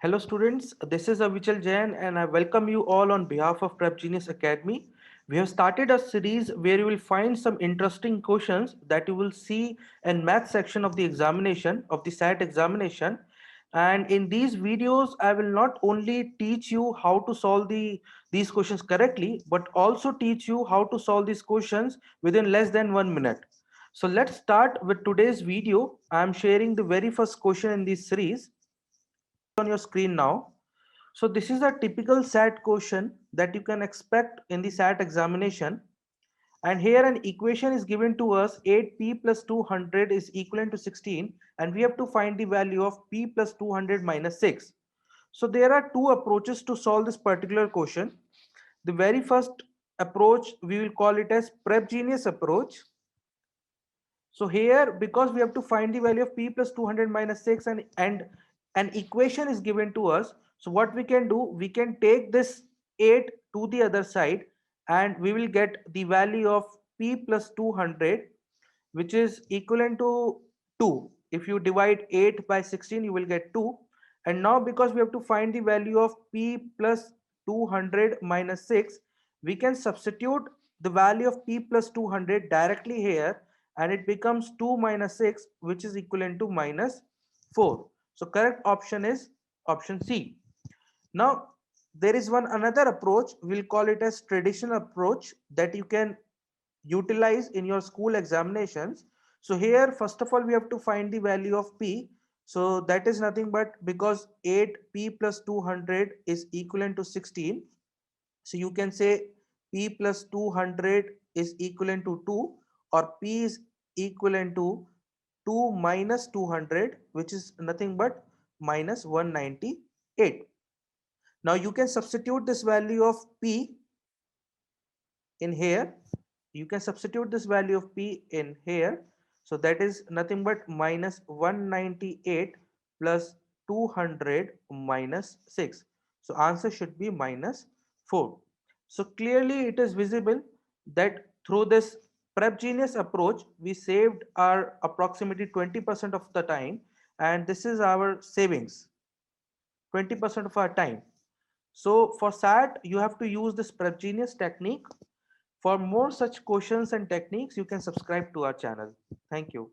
Hello students, this is Avichal Jain and I welcome you all on behalf of Prep Genius Academy. We have started a series where you will find some interesting questions that you will see in math section of the examination of the SAT examination. And in these videos, I will not only teach you how to solve these questions correctly, but also teach you how to solve these questions within less than 1 minute. So let's start with today's video. I am sharing the very first question in this series on your screen now. So this is a typical SAT question that you can expect in the SAT examination. And here an equation is given to us 8p plus 200 is equivalent to 16 and we have to find the value of p plus 200 minus 6. So there are two approaches to solve this particular question. The very first approach we will call it as Prep Genius approach. So here, because we have to find the value of p plus 200 minus 6 and an equation is given to us. So what we can do, we can take this 8 to the other side and we will get the value of p plus 200, which is equivalent to 2. If you divide 8 by 16, you will get 2. And now because we have to find the value of p plus 200 minus 6, we can substitute the value of p plus 200 directly here and it becomes 2 minus 6, which is equivalent to minus 4. So correct option is option C. Now there is one another approach, we'll call it as traditional approach, that you can utilize in your school examinations. So here first of all we have to find the value of p. So that is nothing but, because 8p plus 200 is equivalent to 16, so you can say p plus 200 is equivalent to 2, or p is equivalent to 2 minus 200, which is nothing but minus 198. Now you can substitute this value of p in here. You can substitute this value of p in here. So that is nothing but minus 198 plus 200 minus 6. So answer should be minus 4. So clearly it is visible that through this Prep Genius approach, we saved our approximately 20% of the time, and this is our savings, 20% of our time. So for SAT, you have to use this Prep Genius technique. For more such questions and techniques, you can subscribe to our channel. Thank you.